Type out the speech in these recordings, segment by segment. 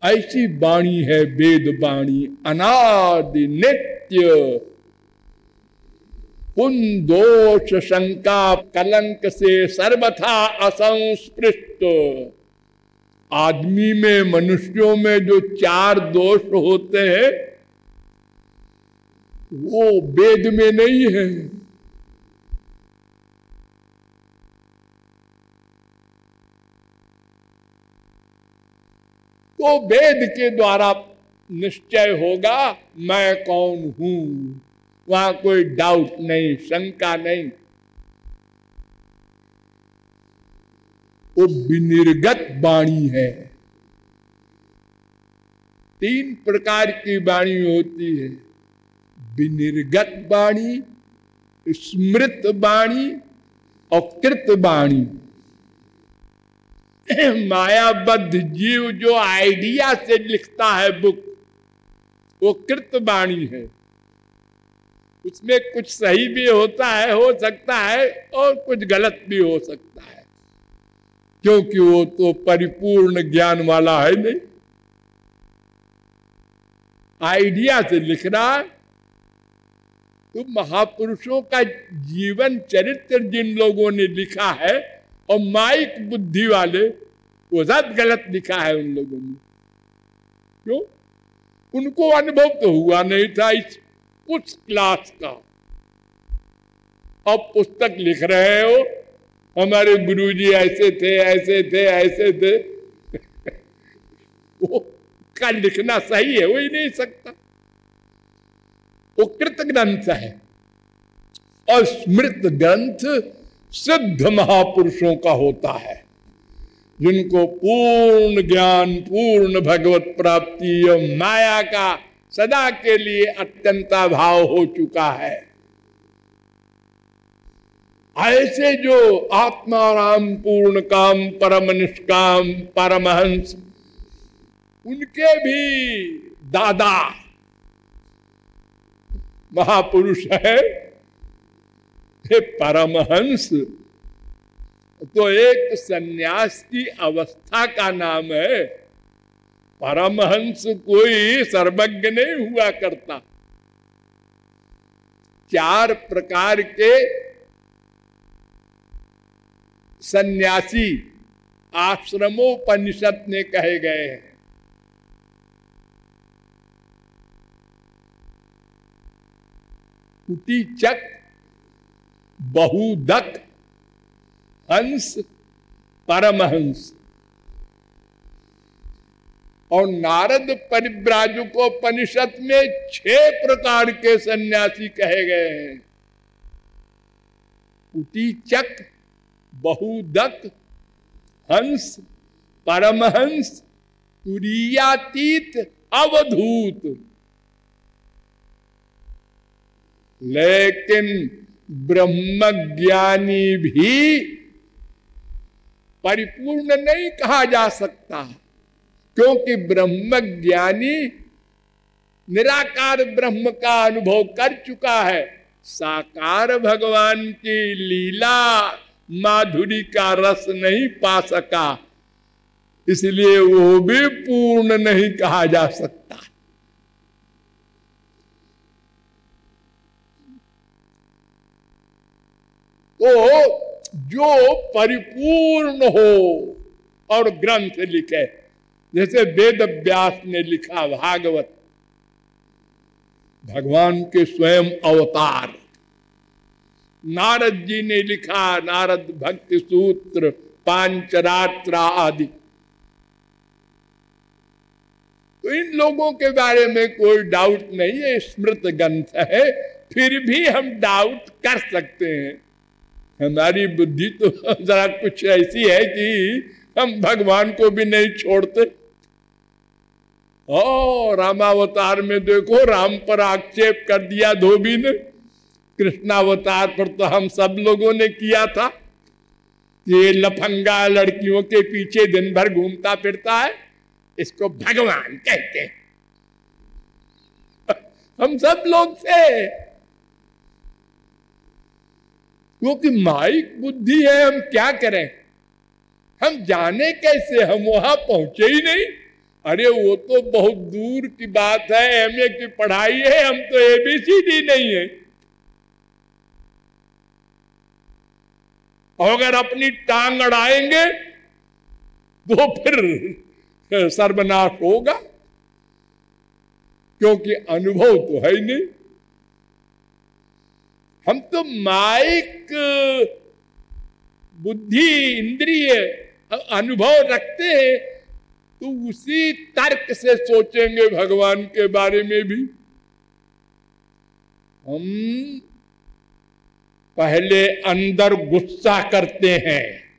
ऐसी वाणी है वेद वाणी, अनादि नित्य, पुन दोष शंका कलंक से सर्वथा असंस्पृष्ट। आदमी में, मनुष्यों में जो 4 दोष होते हैं वो वेद में नहीं है। तो वेद के द्वारा निश्चय होगा मैं कौन हूं, वहां कोई डाउट नहीं, शंका नहीं। वो विनिर्गत वाणी है। 3 प्रकार की वाणी होती है, विनिर्गत वाणी, स्मृत वाणी और कृत वाणी। मायाबद्ध जीव जो आइडिया से लिखता है बुक, वो कृत वाणी है। उसमें कुछ सही भी होता है, हो सकता है, और कुछ गलत भी हो सकता है, क्योंकि वो तो परिपूर्ण ज्ञान वाला है नहीं। आइडिया से लिख रहा है। तो महापुरुषों का जीवन चरित्र जिन लोगों ने लिखा है और माइक बुद्धि वाले, वो सब गलत लिखा है उन लोगों ने। क्यों? उनको अनुभव तो हुआ नहीं था इस उस क्लास का। अब पुस्तक लिख रहे हो, हमारे गुरुजी ऐसे थे, ऐसे थे, ऐसे थे। वो का लिखना सही है, हो ही नहीं सकता। वो कृत ग्रंथ है। और स्मृत ग्रंथ सिद्ध महापुरुषों का होता है, जिनको पूर्ण ज्ञान, पूर्ण भगवत प्राप्ति और माया का सदा के लिए अत्यंता भाव हो चुका है। ऐसे जो आत्माराम पूर्ण काम परम निष्काम परमहंस, उनके भी दादा महापुरुष है परमहंस। तो एक सन्यास की अवस्था का नाम है। परमहंस कोई सर्वज्ञ नहीं हुआ करता। 4 प्रकार के सन्यासी आश्रमोपनिषद में कहे गए हैं। कुटीचक, बहुदक, हंस, परमहंस। और नारद परिव्राजकोपनिषद में 6 प्रकार के सन्यासी कहे गए हैं। कुटीचक, बहुदक, हंस, परमहंस, तुरीयातीत, अवधूत। लेकिन ब्रह्मज्ञानी भी परिपूर्ण नहीं कहा जा सकता, क्योंकि ब्रह्मज्ञानी निराकार ब्रह्म का अनुभव कर चुका है। साकार भगवान की लीला माधुरी का रस नहीं पा सका, इसलिए वो भी पूर्ण नहीं कहा जा सकता। तो जो परिपूर्ण हो और ग्रंथ लिखे, जैसे वेद व्यास ने लिखा भागवत, भगवान के स्वयं अवतार। नारद जी ने लिखा नारद भक्ति सूत्र, पांचरात्र आदि। तो इन लोगों के बारे में कोई डाउट नहीं है, स्मृत ग्रंथ है। फिर भी हम डाउट कर सकते हैं। हमारी बुद्धि तो जरा कुछ ऐसी है कि हम भगवान को भी नहीं छोड़ते। रामावतार में देखो, राम पर आक्षेप कर दिया धोबी ने। कृष्णावतार पर तो हम सब लोगों ने किया था। ये लफंगा लड़कियों के पीछे दिन भर घूमता फिरता है, इसको भगवान कहते हैं। हम सब लोग थे, क्योंकि माइक बुद्धि है। हम क्या करें? हम जाने कैसे? हम वहां पहुंचे ही नहीं। अरे वो तो बहुत दूर की बात है, एमए की पढ़ाई है, हम तो एबीसीडी नहीं है। और अगर अपनी टांग अड़ाएंगे तो फिर सर्वनाश होगा, क्योंकि अनुभव तो है ही नहीं। हम तो माइक बुद्धि इंद्रिय अनुभव रखते हैं, तो उसी तर्क से सोचेंगे भगवान के बारे में भी। हम पहले अंदर गुस्सा करते हैं,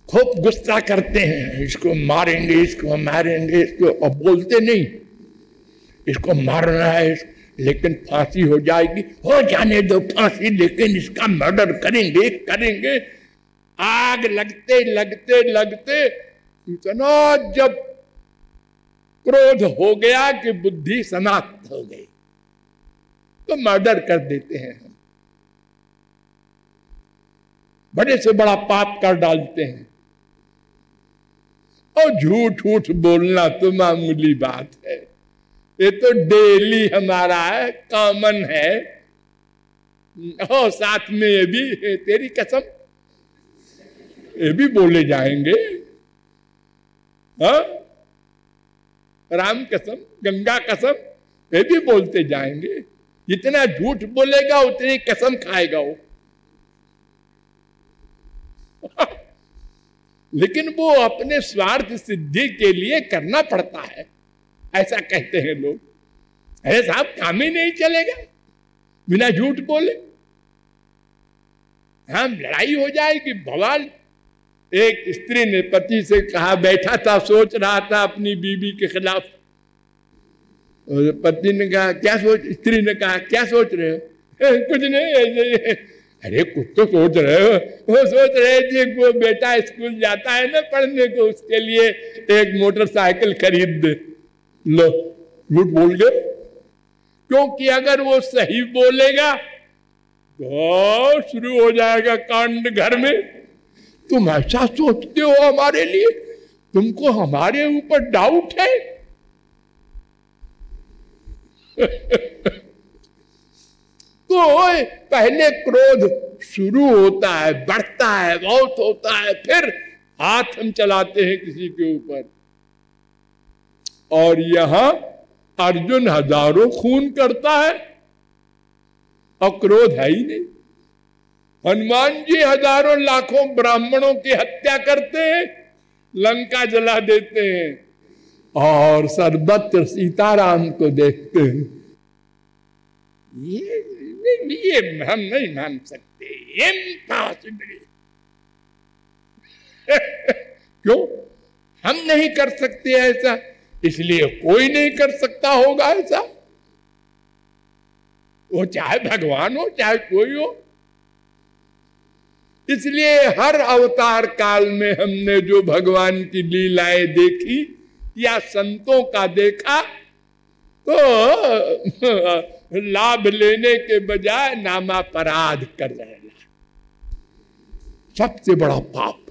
खूब गुस्सा करते हैं, इसको मारेंगे, इसको मारेंगे, इसको, अब बोलते नहीं इसको मारना है, लेकिन फांसी हो जाएगी, हो जाने दो फांसी, लेकिन इसका मर्डर करेंगे करेंगे। आग लगते लगते लगते इतना जब क्रोध हो गया कि बुद्धि समाप्त हो गई, तो मर्डर कर देते हैं हम, बड़े से बड़ा पाप कर डालते हैं। और झूठ झूठ बोलना तो मामूली बात है, ये तो डेली हमारा है, कॉमन है। और साथ में ये भी, तेरी कसम, ये भी बोले जाएंगे, हाँ, राम कसम, गंगा कसम, ये भी बोलते जाएंगे। जितना झूठ बोलेगा उतनी कसम खाएगा वो। लेकिन वो अपने स्वार्थ सिद्धि के लिए करना पड़ता है, ऐसा कहते हैं लोग। अरे साहब, काम ही नहीं चलेगा बिना झूठ बोले, हाँ लड़ाई हो जाएगी, बवाल। एक स्त्री ने पति से कहा, बैठा था सोच रहा था अपनी बीवी के खिलाफ, और पति ने कहा क्या सोच, स्त्री ने कहा क्या सोच रहे हो? कुछ नहीं। अरे कुछ तो सोच रहे हो? वो सोच रहे थे वो बेटा स्कूल जाता है ना पढ़ने को, उसके लिए एक मोटरसाइकिल खरीद दे। लो, झूठ बोल गए, क्योंकि अगर वो सही बोलेगा तो शुरू हो जाएगा कांड घर में। तुम ऐसा सोचते हो हमारे लिए, तुमको हमारे ऊपर डाउट है? तो पहले क्रोध शुरू होता है, बढ़ता है, बहुत होता है, फिर हाथ हम चलाते हैं किसी के ऊपर। और यहां अर्जुन हजारों खून करता है और क्रोध है ही नहीं। हनुमान जी हजारों लाखों ब्राह्मणों की हत्या करते हैं, लंका जला देते हैं, और सर्वत्र सीताराम को देखते हैं। ये हम नहीं मान सकते, इम्पॉसिबल। क्यों हम नहीं कर सकते ऐसा? इसलिए कोई नहीं कर सकता होगा ऐसा, वो चाहे भगवान हो चाहे कोई हो। इसलिए हर अवतार काल में हमने जो भगवान की लीलाएं देखी या संतों का देखा, तो लाभ लेने के बजाय नामापराध कर रहना सबसे बड़ा पाप।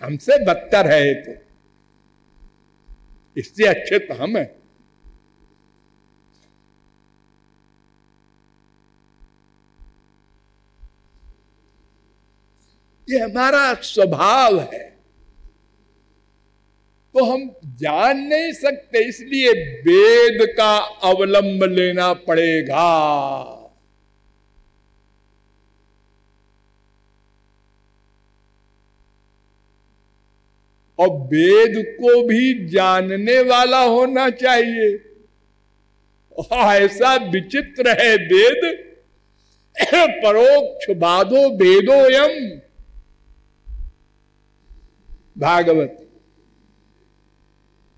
हमसे बदतर है तो, इससे अच्छे तो हम हैं। ये हमारा स्वभाव है, तो हम जान नहीं सकते, इसलिए वेद का अवलंब लेना पड़ेगा। और वेद को भी जानने वाला होना चाहिए। ऐसा विचित्र है वेद, परोक्ष बाधो वेदोयम, भागवत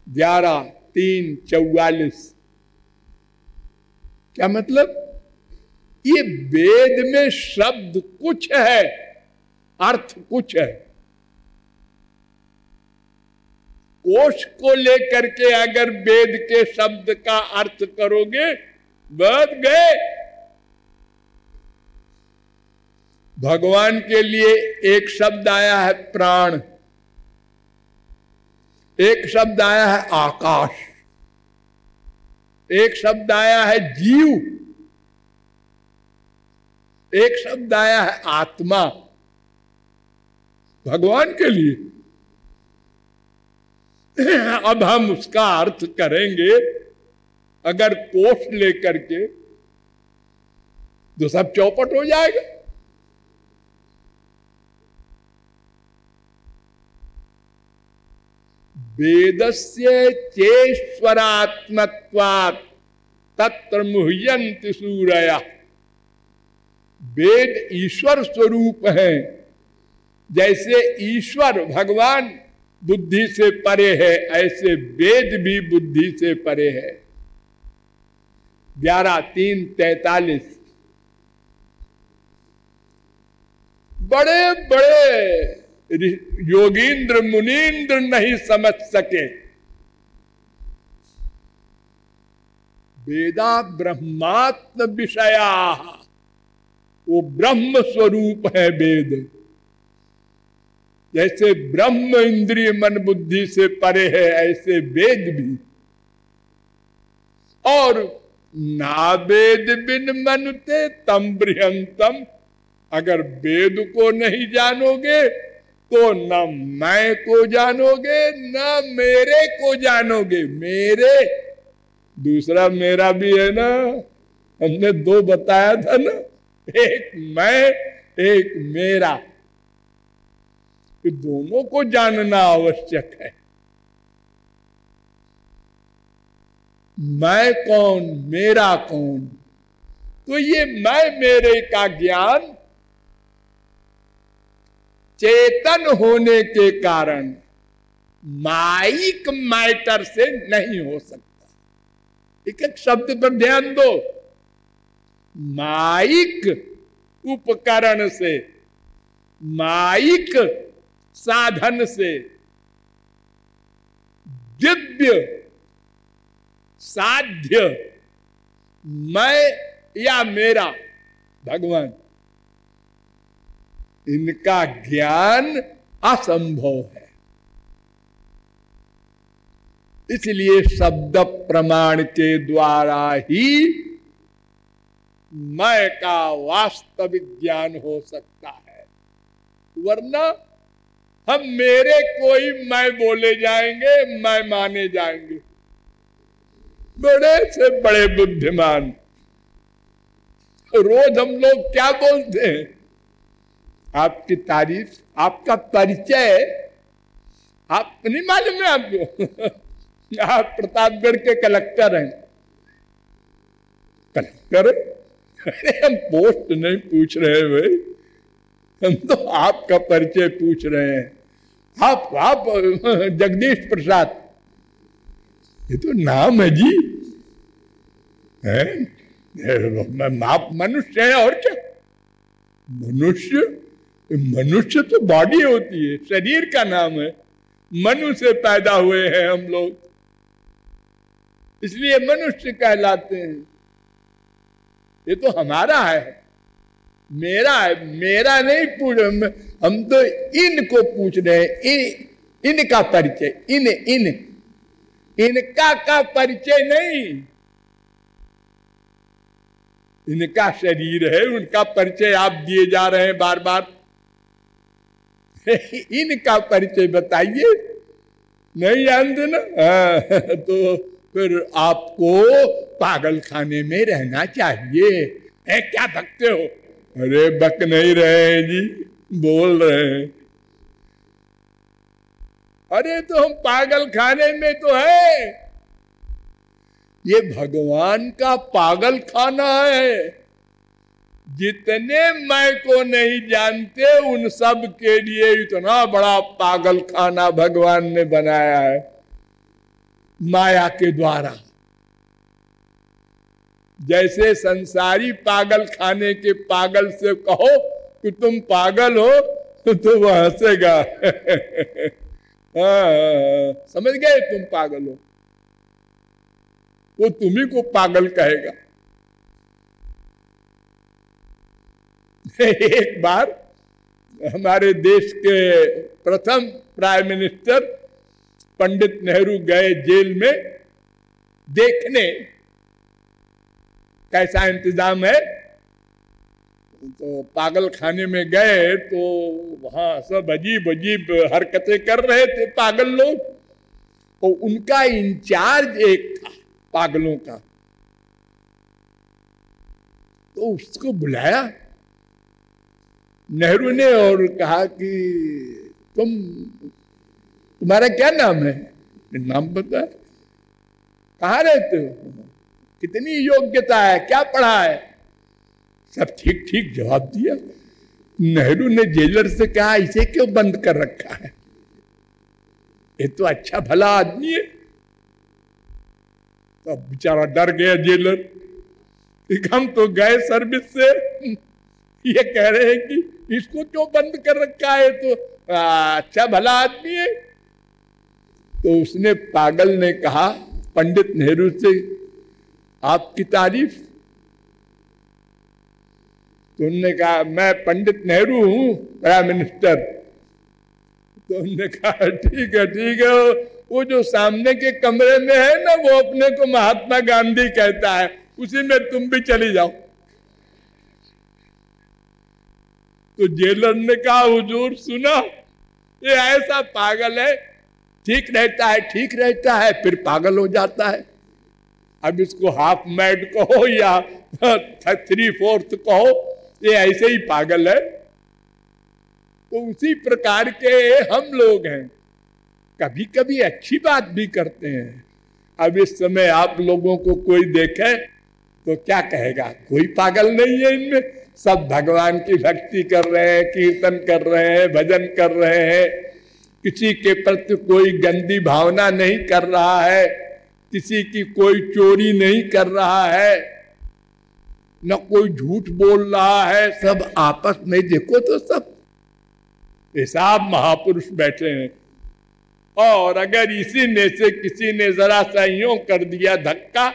11:3-44। क्या मतलब? ये वेद में शब्द कुछ है, अर्थ कुछ है। कोश को लेकर के अगर वेद के शब्द का अर्थ करोगे, बच गए। भगवान के लिए एक शब्द आया है प्राण, एक शब्द आया है आकाश, एक शब्द आया है जीव, एक शब्द आया है आत्मा। भगवान के लिए अब हम उसका अर्थ करेंगे अगर कोष लेकर के तो सब चौपट हो जाएगा। वेदस्य चेश्वरात्मत्वात् तत्र मुह्यन्ति सूरयः। वेद ईश्वर स्वरूप है, जैसे ईश्वर भगवान बुद्धि से परे है ऐसे वेद भी बुद्धि से परे है। 11:3:43 बड़े बड़े योगींद्र मुनींद्र नहीं समझ सके। वेदा ब्रह्मात्म विषया, वो ब्रह्म स्वरूप है वेद। जैसे ब्रह्म इंद्रिय मन बुद्धि से परे है ऐसे वेद भी। और ना वेद बिन मनुते तम बृहंतम, अगर वेद को नहीं जानोगे तो न मैं को जानोगे न मेरे को जानोगे। मेरे दूसरा मेरा भी है ना, हमने दो बताया था ना, एक मैं एक मेरा, ये दोनों को जानना आवश्यक है। मैं कौन मेरा कौन, तो ये मैं मेरे का ज्ञान चेतन होने के कारण माइक मैटर से नहीं हो सकता। एक एक शब्द पर ध्यान दो। माइक उपकरण से, माइक साधन से, दिव्य साध्य मैं या मेरा भगवान, इनका ज्ञान असंभव है। इसलिए शब्द प्रमाण के द्वारा ही मैं का वास्तविक ज्ञान हो सकता है, वरना हम मेरे कोई मैं बोले जाएंगे, मैं माने जाएंगे। बड़े से बड़े बुद्धिमान रोज हम लोग क्या बोलते हैं, आपकी तारीफ, आपका परिचय, आप नहीं मालूम है आपको आप प्रतापगढ़ के कलेक्टर हैं। कलेक्टर? अरे हम पोस्ट नहीं पूछ रहे भाई, हम तो आपका परिचय पूछ रहे हैं। आप जगदीश प्रसाद, ये तो नाम है जी, है? आप मनुष्य है और क्या? मनुष्य तो बॉडी होती है, शरीर का नाम है। मनु से पैदा हुए हैं हम लोग, इसलिए मनुष्य कहलाते हैं। ये तो हमारा है, मेरा है, मेरा नहीं पूछ, हम तो इनको पूछ रहे हैं, इनका परिचय, इनका का परिचय नहीं। इनका शरीर है, उनका परिचय आप दिए जा रहे हैं बार बार। इनका परिचय बताइए, नहीं जानते ना? तो फिर आपको पागल खाने में रहना चाहिए। क्या भगते हो? अरे बक नहीं रहे हैं जी, बोल रहे हैं। अरे तो हम पागल खाने में तो है, ये भगवान का पागल खाना है। जितने मैं को नहीं जानते उन सब के लिए इतना बड़ा पागल खाना भगवान ने बनाया है माया के द्वारा। जैसे संसारी पागल खाने के पागल से कहो कि तुम पागल हो तो वह हंसेगा। समझ गए, तुम पागल हो, वो तुम्ही को पागल कहेगा। एक बार हमारे देश के प्रथम प्राइम मिनिस्टर पंडित नेहरू गए जेल में देखने कैसा इंतजाम है। तो पागल खाने में गए तो वहां सब अजीब अजीब हरकतें कर रहे थे पागल लोग। और उनका इंचार्ज एक था पागलों का, तो उसको बुलाया नेहरू ने और कहा कि तुम्हारा क्या नाम है? नाम बता। कहाँ रहते हो? कितनी योग्यता है? क्या पढ़ा है? सब ठीक ठीक जवाब दिया। नेहरू ने जेलर से कहा इसे क्यों बंद कर रखा है? ये तो अच्छा भला आदमी है। तो बेचारा डर गया जेलर कि हम तो गए सर्विस से, ये कह रहे हैं कि इसको क्यों बंद कर रखा है, तो अच्छा भला आदमी है। तो उसने पागल ने कहा पंडित नेहरू से आपकी तारीफ। तो उन्होंने कहा मैं पंडित नेहरू हूं प्राइम मिनिस्टर। तो उन्होंने कहा ठीक है ठीक है, वो जो सामने के कमरे में है ना वो अपने को महात्मा गांधी कहता है, उसी में तुम भी चली जाओ। तो जेलर ने कहा हुजूर सुना, ये ऐसा पागल है, ठीक रहता है ठीक रहता है फिर पागल हो जाता है। अब इसको हाफ मैड कहो या 3/4 कहो, ये ऐसे ही पागल है। तो उसी प्रकार के हम लोग हैं, कभी कभी अच्छी बात भी करते हैं। अब इस समय आप लोगों को कोई देखे तो क्या कहेगा? कोई पागल नहीं है इनमें, सब भगवान की भक्ति कर रहे हैं, कीर्तन कर रहे हैं, भजन कर रहे हैं, किसी के प्रति कोई गंदी भावना नहीं कर रहा है, किसी की कोई चोरी नहीं कर रहा है, न कोई झूठ बोल रहा है, सब आपस में देखो तो सब हिसाब महापुरुष बैठे हैं। और अगर इसी में से किसी ने जरा सा यूं कर दिया धक्का,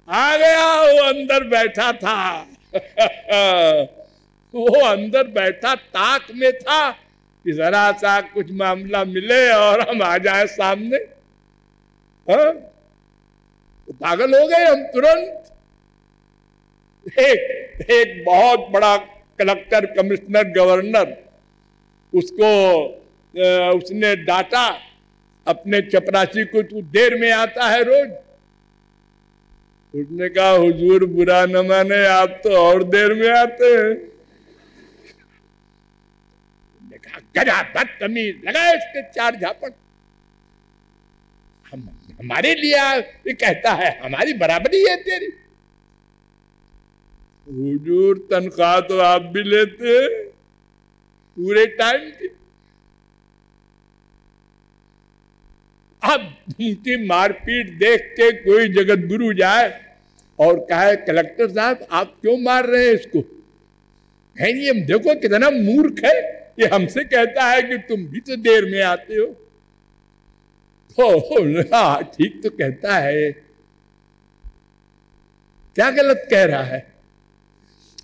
आ गया वो अंदर बैठा था वो अंदर बैठा ताक में था कि जरा सा कुछ मामला मिले और हम आ जाए सामने। हाँ? तो पागल हो गए हम तुरंत। एक बहुत बड़ा कलेक्टर, कमिश्नर, गवर्नर, उसने डांटा अपने चपरासी को, तू देर में आता है रोज। उसने कहा हुजूर बुरा न माने, आप तो और देर में आते हैं। गधा बदतमीज, लगा इसके 4 झापट। हमारे लिए ये कहता है हमारी बराबरी है तेरी। हुजूर तनख्वाह तो आप भी लेते हैं पूरे टाइम की। अब उनकी मारपीट देख के कोई जगत गुरु जाए और कहे कलेक्टर साहब आप क्यों मार रहे हैं इसको? है ये देखो कितना मूर्ख है, ये हमसे कहता है कि तुम भी तो देर में आते हो। हाँ ठीक तो कहता है, क्या गलत कह रहा है?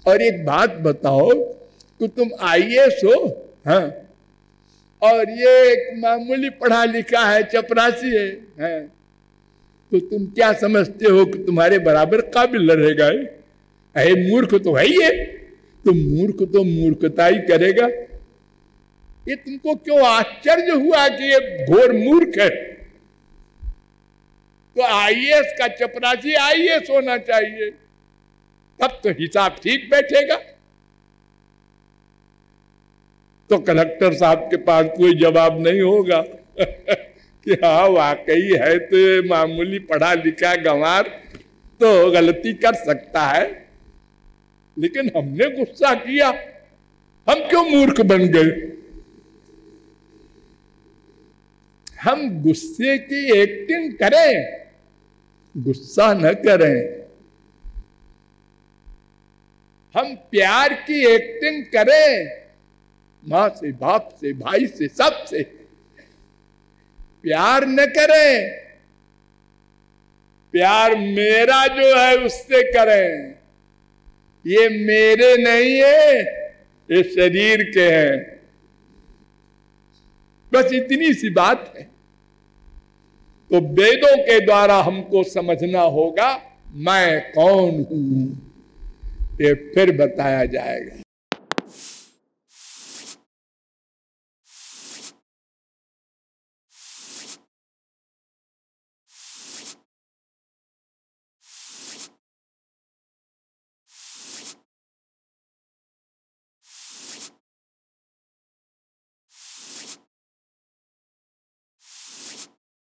और एक बात बताओ कि तुम IAS हो, हाँ, और ये एक मामूली पढ़ा लिखा है, चपरासी है, हाँ, तो तुम क्या समझते हो कि तुम्हारे बराबर काबिल रहेगा? अरे मूर्ख तो है ही है, तो मूर्ख तो मूर्खता ही करेगा। ये तुमको क्यों आश्चर्य हुआ कि ये घोर मूर्ख है? तो IAS का चपरासी IAS होना चाहिए, तब तो हिसाब ठीक बैठेगा। तो कलेक्टर साहब के पास कोई जवाब नहीं होगा कि हाँ वाकई है तो मामूली पढ़ा लिखा गंवार तो गलती कर सकता है, लेकिन हमने गुस्सा किया, हम क्यों मूर्ख बन गए? हम गुस्से की एक्टिंग करें, गुस्सा न करें। हम प्यार की एक्टिंग करें, मां से, बाप से, भाई से, सब से। प्यार न करें प्यार मेरा जो है उससे करें, ये मेरे नहीं है, ये शरीर के हैं। बस इतनी सी बात है। तो वेदों के द्वारा हमको समझना होगा मैं कौन हूं, ये फिर बताया जाएगा।